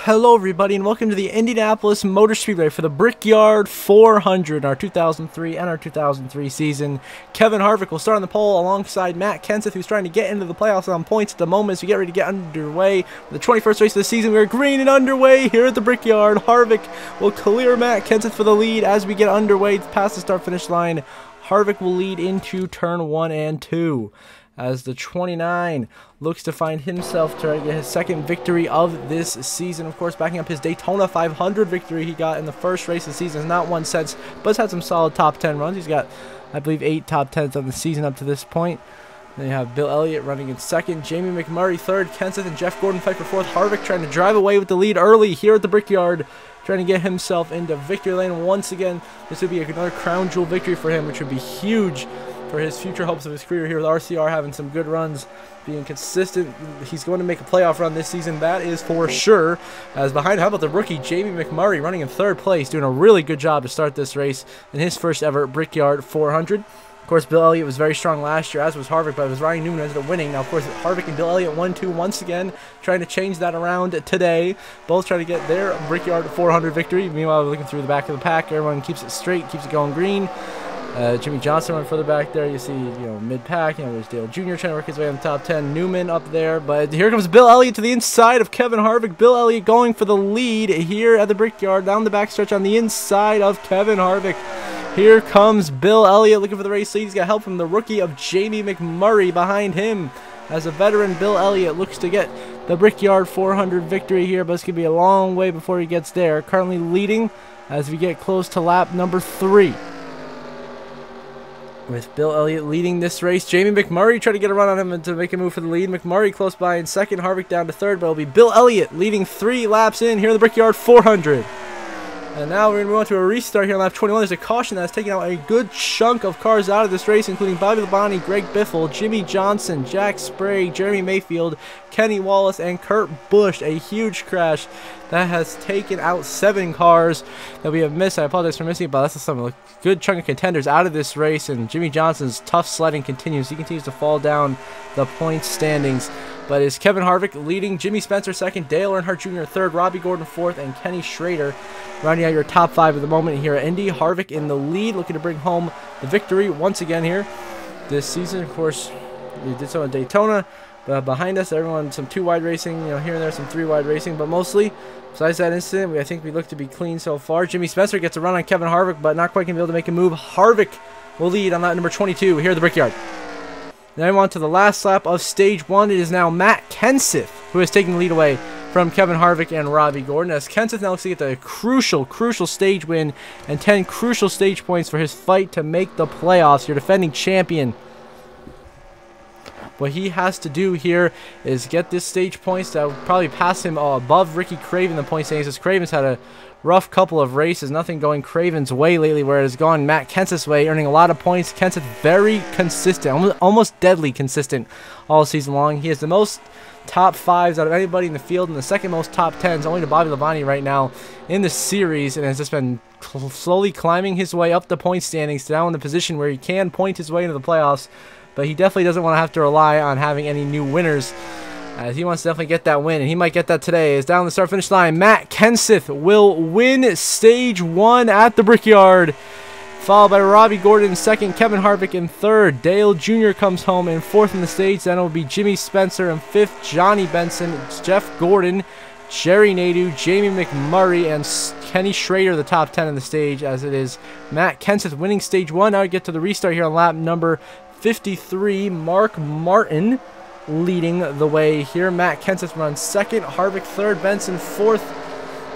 Hello everybody and welcome to the Indianapolis Motor Speedway for the Brickyard 400, our 2003 and our 2003 season. Kevin Harvick will start on the pole alongside Matt Kenseth, who's trying to get into the playoffs on points at the moment as we get ready to get underway. For the 21st race of the season, we are green and underway here at the Brickyard. Harvick will clear Matt Kenseth for the lead as we get underway past the start-finish line. Harvick will lead into turn 1 and 2. As the 29 looks to find himself trying to get his second victory of this season. Of course, backing up his Daytona 500 victory he got in the first race of the season. Has not won since, but has had some solid top 10 runs. He's got, I believe, 8 top 10s on the season up to this point. Then you have Bill Elliott running in second, Jamie McMurray third, Kenseth and Jeff Gordon fight for fourth. Harvick trying to drive away with the lead early here at the Brickyard, trying to get himself into victory lane once again. This would be another crown jewel victory for him, which would be huge for his future hopes of his career here with RCR, having some good runs, being consistent. He's going to make a playoff run this season, that is for sure. As behind, how about the rookie Jamie McMurray running in third place, doing a really good job to start this race in his first ever Brickyard 400. Of course, Bill Elliott was very strong last year, as was Harvick, but it was Ryan Newman who ended up winning. Now, of course, Harvick and Bill Elliott 1-2 once again, trying to change that around today. Both trying to get their Brickyard 400 victory. Meanwhile, we're looking through the back of the pack. Everyone keeps it straight, keeps it going green. Jimmy Johnson running further back there. You see, mid-pack. There's Dale Jr. trying to work his way on the top 10. Newman up there. But here comes Bill Elliott to the inside of Kevin Harvick. Bill Elliott going for the lead here at the Brickyard. Down the backstretch on the inside of Kevin Harvick. Here comes Bill Elliott looking for the race lead. He's got help from the rookie of Jamie McMurray behind him. As a veteran, Bill Elliott looks to get the Brickyard 400 victory here, but it's going to be a long way before he gets there. Currently leading as we get close to lap number 3. With Bill Elliott leading this race, Jamie McMurray trying to get a run on him and to make a move for the lead. McMurray close by in second, Harvick down to third, but it'll be Bill Elliott leading 3 laps in here in the Brickyard 400. And now we're going to move on to a restart here on lap 21. There's a caution that's taking out a good chunk of cars out of this race, including Bobby Labonte, Greg Biffle, Jimmy Johnson, Jack Sprague, Jeremy Mayfield, Kenny Wallace, and Kurt Busch. A huge crash that has taken out 7 cars that we have missed. I apologize for missing it, but that's a good chunk of contenders out of this race, and Jimmy Johnson's tough sledding continues. He continues to fall down the points standings. But it's Kevin Harvick leading, Jimmy Spencer second, Dale Earnhardt Jr. third, Robbie Gordon fourth, and Kenny Schrader rounding out your top 5 at the moment here at Indy. Harvick in the lead, looking to bring home the victory once again here this season. Of course, we did so in Daytona, but behind us, everyone, some 2-wide racing, here and there, some 3-wide racing, but mostly, besides that incident, I think we look to be clean so far. Jimmy Spencer gets a run on Kevin Harvick, but not quite going to be able to make a move. Harvick will lead on lap number 22 here at the Brickyard. Then on to the last lap of stage 1. It is now Matt Kenseth who has taken the lead away from Kevin Harvick and Robbie Gordon, as Kenseth now looks to get the crucial stage win and 10 crucial stage points for his fight to make the playoffs. Your defending champion. What he has to do here is get this stage points that will probably pass him above Ricky Craven in the point standings, as Craven's had a rough couple of races. Nothing going Craven's way lately, where it has gone Matt Kenseth's way, earning a lot of points. Kenseth very consistent, almost deadly consistent all season long. He has the most top 5s out of anybody in the field and the second most top 10s, only to Bobby Labonte right now in the series, and has just been slowly climbing his way up the point standings to now in the position where he can point his way into the playoffs. But he definitely doesn't want to have to rely on having any new winners, as he wants to definitely get that win, and he might get that today. As down the start-finish line, Matt Kenseth will win stage 1 at the Brickyard, followed by Robbie Gordon in second, Kevin Harvick in third. Dale Jr. comes home in fourth in the stage. Then it will be Jimmy Spencer in fifth, Johnny Benson, Jeff Gordon, Jerry Nadeau, Jamie McMurray, and Kenny Schrader, the top 10 in the stage, as it is Matt Kenseth winning stage 1. Now we get to the restart here on lap number 53. Mark Martin leading the way here. Matt Kenseth runs second, Harvick third, Benson fourth,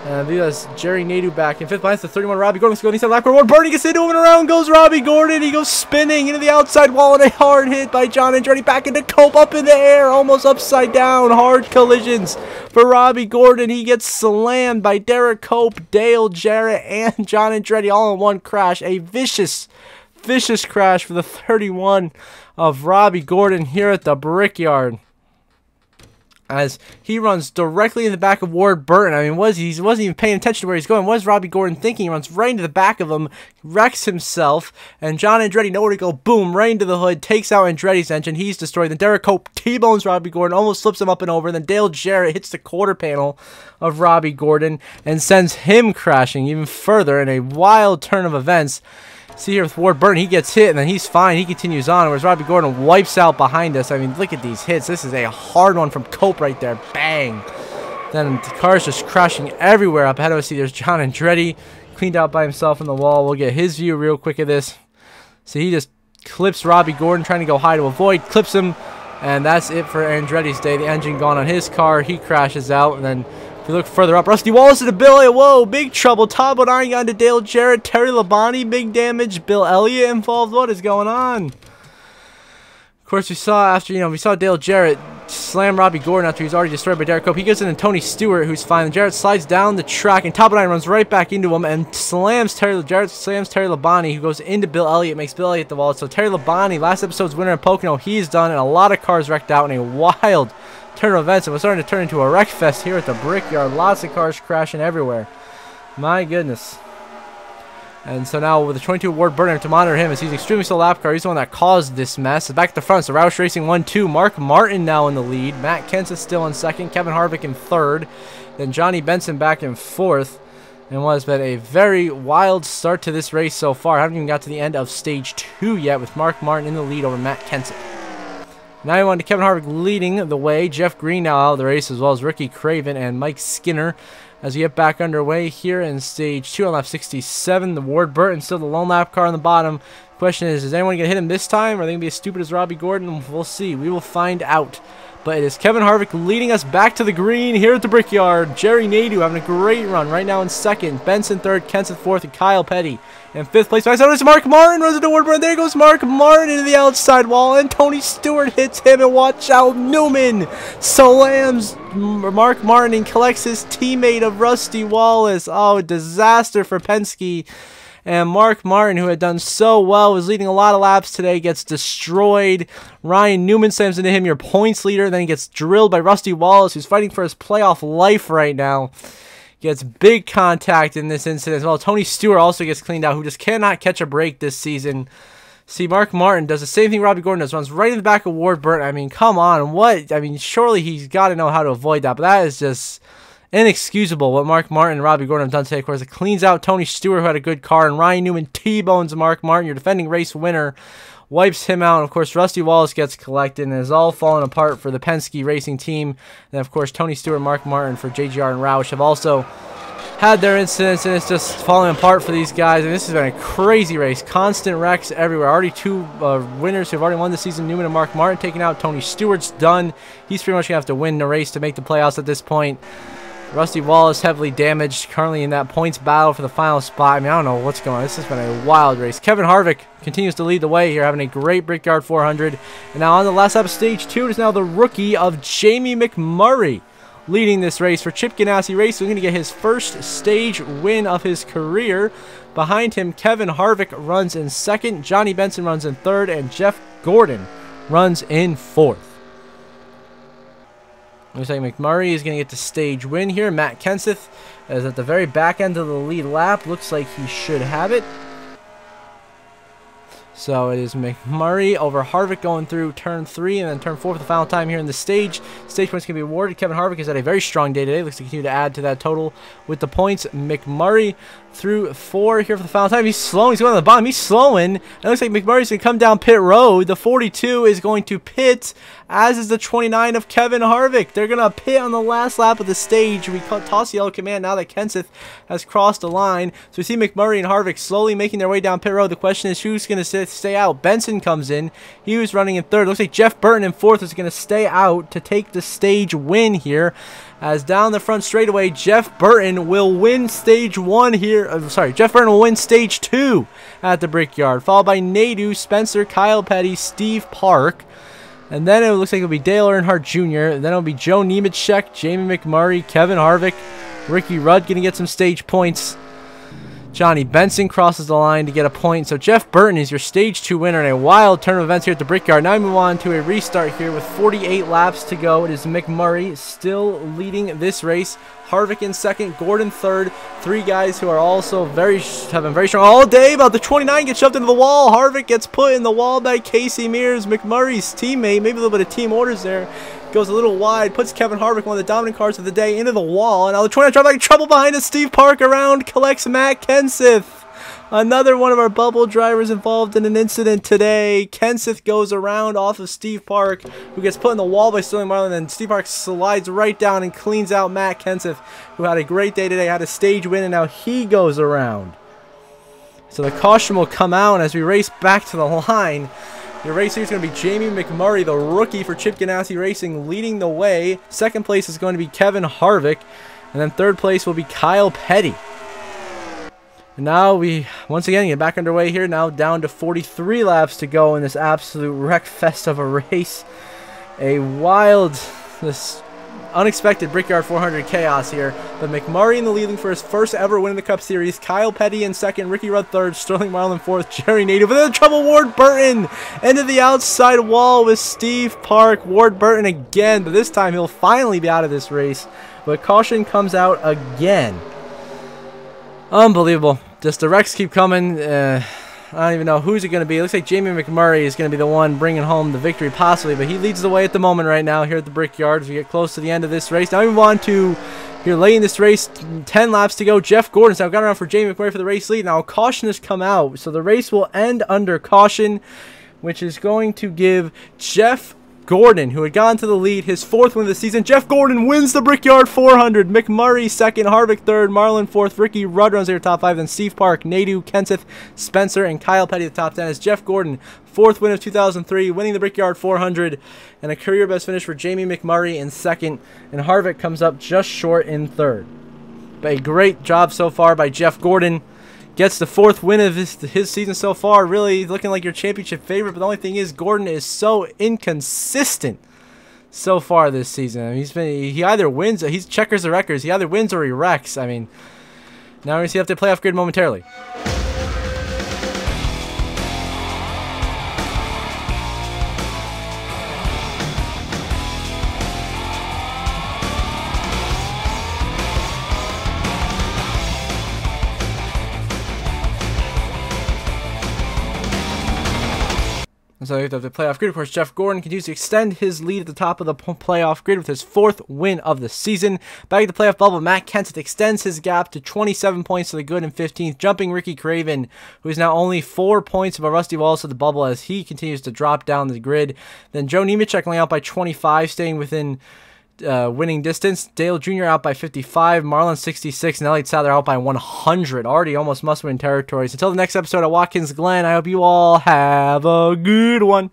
and that's Jerry Nadeau back in fifth. Behind the 31, Robbie Gordon. Let's go inside lap one. Bernie gets into him, and around goes Robbie Gordon. He goes spinning into the outside wall, and a hard hit by John Andretti back into Cope, up in the air, almost upside down. Hard collisions for Robbie Gordon. He gets slammed by Derek Cope, Dale Jarrett, and John Andretti all in one crash. A vicious crash for the 31 of Robbie Gordon here at the Brickyard. as he runs directly in the back of Ward Burton. I mean, he wasn't even paying attention to where he's going. What is Robbie Gordon thinking? He runs right into the back of him, wrecks himself, and John Andretti nowhere to go. Boom, right into the hood, takes out Andretti's engine. He's destroyed. Then Derek Cope T-bones Robbie Gordon, almost slips him up and over. And then Dale Jarrett hits the quarter panel of Robbie Gordon and sends him crashing even further in a wild turn of events. See here with Ward Burton, he gets hit and then he's fine. He continues on, whereas Robbie Gordon wipes out behind us. I mean, look at these hits. This is a hard one from Cope right there. Bang. Then the car's just crashing everywhere. Up ahead of us, see there's John Andretti cleaned out by himself on the wall. We'll get his view real quick of this. So he just clips Robbie Gordon, trying to go high to avoid, clips him, and that's it for Andretti's day. The engine gone on his car. He crashes out, and then if you look further up, Rusty Wallace into Bill Elliott. Whoa, big trouble. Todd Bodine got into Dale Jarrett. Terry Labonte, big damage. Bill Elliott involved. What is going on? Of course, we saw after, we saw Dale Jarrett slam Robbie Gordon after he was already destroyed by Derek Cope. He goes into Tony Stewart, who's fine. And Jarrett slides down the track, and Todd Bodine runs right back into him and Jarrett slams Terry Labonte, who goes into Bill Elliott, makes Bill Elliott the wall. So Terry Labonte, last episode's winner in Pocono, he's done, and a lot of cars wrecked out in a wild turn of events. And we're starting to turn into a wreck fest here at the Brickyard. Lots of cars crashing everywhere. My goodness. And so now with the 22 Ward Burton to monitor him, as he's extremely slow lap car. He's the one that caused this mess. Back at the front, so Roush Racing 1-2. Mark Martin now in the lead. Matt Kenseth still in second. Kevin Harvick in third. Then Johnny Benson back in fourth. And what has been a very wild start to this race so far. I haven't even got to the end of stage 2 yet, with Mark Martin in the lead over Matt Kenseth. Now you want to Kevin Harvick leading the way. Jeff Green now out of the race, as well as Ricky Craven and Mike Skinner. As we get back underway here in stage 2 on lap 67, the Ward Burton still the lone lap car on the bottom. The question is anyone going to hit him this time? Or are they going to be as stupid as Robbie Gordon? We'll see. We will find out. But it is Kevin Harvick leading us back to the green here at the Brickyard. Jerry Nadeau having a great run right now in second. Benson third, Kenseth fourth, and Kyle Petty in fifth place. I notice Mark Martin runs into Ward Burton. There goes Mark Martin into the outside wall, and Tony Stewart hits him. And watch out, Newman slams Mark Martin and collects his teammate of Rusty Wallace. Oh, disaster for Penske. And Mark Martin, who had done so well, was leading a lot of laps today, gets destroyed. Ryan Newman slams into him, your points leader. Then he gets drilled by Rusty Wallace, who's fighting for his playoff life right now. Gets big contact in this incident as well. Tony Stewart also gets cleaned out, who just cannot catch a break this season. See, Mark Martin does the same thing Robbie Gordon does, runs right in the back of Ward Burton. I mean, come on. What? I mean, surely he's got to know how to avoid that, but that is just inexcusable what Mark Martin and Robbie Gordon have done today. Of course, it cleans out Tony Stewart, who had a good car, and Ryan Newman T-bones Mark Martin, your defending race winner, wipes him out. And of course, Rusty Wallace gets collected and is all falling apart for the Penske Racing team. And of course, Tony Stewart and Mark Martin for JGR and Roush have also had their incidents, and it's just falling apart for these guys. And this has been a crazy race. Constant wrecks everywhere. Already two winners who have already won the season. Newman and Mark Martin taken out. Tony Stewart's done. He's pretty much going to have to win the race to make the playoffs at this point. Rusty Wallace heavily damaged, currently in that points battle for the final spot. I mean, I don't know what's going on. This has been a wild race. Kevin Harvick continues to lead the way here, having a great Brickyard 400. And now on the last lap of stage 2 is now the rookie of Jamie McMurray leading this race for Chip Ganassi Racing. He's going to get his first stage win of his career. Behind him, Kevin Harvick runs in second, Johnny Benson runs in third, and Jeff Gordon runs in fourth. Looks like McMurray is going to get the stage win here. Matt Kenseth is at the very back end of the lead lap. Looks like he should have it. So it is McMurray over Harvick going through turn 3 and then turn 4 for the final time here in the stage. Stage points can be awarded. Kevin Harvick has had a very strong day today. Looks to continue to add to that total with the points. McMurray through 4 here for the final time. He's slowing. He's going to the bottom. He's slowing. It looks like McMurray's going to come down pit road. The 42 is going to pit, as is the 29 of Kevin Harvick. They're going to pit on the last lap of the stage. We toss the yellow command now that Kenseth has crossed the line. So we see McMurray and Harvick slowly making their way down pit road. The question is, who's going to stay out? Benson comes in. He was running in third. Looks like Jeff Burton in fourth is going to stay out to take the stage win here. As down the front straightaway, Jeff Burton will win stage 1 here. Jeff Burton will win stage 2 at the Brickyard, followed by Nadeau, Spencer, Kyle Petty, Steve Park. And then it looks like it'll be Dale Earnhardt Jr. Then it'll be Joe Nemechek, Jamie McMurray, Kevin Harvick, Ricky Rudd going to get some stage points. Johnny Benson crosses the line to get a point. So Jeff Burton is your stage 2 winner in a wild turn of events here at the Brickyard. Now we move on to a restart here with 48 laps to go. It is McMurray still leading this race. Harvick in second, Gordon third. Three guys who are also have been very strong all day. About the 29 gets shoved into the wall. Harvick gets put in the wall by Casey Mears, McMurray's teammate. Maybe a little bit of team orders there. Goes a little wide, puts Kevin Harvick, one of the dominant cars of the day, into the wall. And now the 29 drives like trouble behind us. Steve Park around, collects Matt Kenseth. Another one of our bubble drivers involved in an incident today. Kenseth goes around off of Steve Park, who gets put in the wall by Sterling Marlin, and Steve Park slides right down and cleans out Matt Kenseth, who had a great day today, had a stage win, and now he goes around. So the caution will come out as we race back to the line. Your racer is going to be Jamie McMurray, the rookie for Chip Ganassi Racing, leading the way. Second place is going to be Kevin Harvick, and then third place will be Kyle Petty. And now we, once again, get back underway here. Now down to 43 laps to go in this absolute wreck fest of a race. A wild, this unexpected Brickyard 400 chaos here. But McMurray in the leading for his first ever win in the Cup Series. Kyle Petty in second, Ricky Rudd third, Sterling Marlin fourth, Jerry Nadeau. But then trouble, Ward Burton into the outside wall with Steve Park. Ward Burton again, but this time he'll finally be out of this race. But caution comes out again. Unbelievable. Just the wrecks keep coming. I don't even know who's it going to be. It looks like Jamie McMurray is going to be the one bringing home the victory possibly, but he leads the way at the moment right now here at the Brickyard as we get close to the end of this race. Now we move on to here late in this race, 10 laps to go. Jeff Gordon's now got around for Jamie McMurray for the race lead. Now caution has come out, so the race will end under caution, which is going to give Jeff Gordon, who had gone to the lead, his fourth win of the season. Jeff Gordon wins the Brickyard 400. McMurray second, Harvick third, Marlin fourth, Ricky Rudd runs their top five, then Steve Park, Nadeau, Kenseth, Spencer, and Kyle Petty the top 10 as Jeff Gordon, fourth win of 2003, winning the Brickyard 400, and a career best finish for Jamie McMurray in second, and Harvick comes up just short in third. But a great job so far by Jeff Gordon. Gets the fourth win of his season so far, really looking like your championship favorite. But the only thing is, Gordon is so inconsistent so far this season. I mean, he either wins, he checkers the records. He either wins or he wrecks. I mean, now we're going to see if they playoff grid momentarily. And so the playoff grid, of course, Jeff Gordon continues to extend his lead at the top of the playoff grid with his fourth win of the season. Back at the playoff bubble, Matt Kenseth extends his gap to 27 points to the good in 15th, jumping Ricky Craven, who is now only 4 points above Rusty Wallace at the bubble as he continues to drop down the grid. Then Joe Nemechek only out by 25, staying within winning distance. Dale Jr. out by 55, Marlon 66, and Elliott Sadler out by 100. Already almost must-win territories. Until the next episode of Watkins Glen, I hope you all have a good one.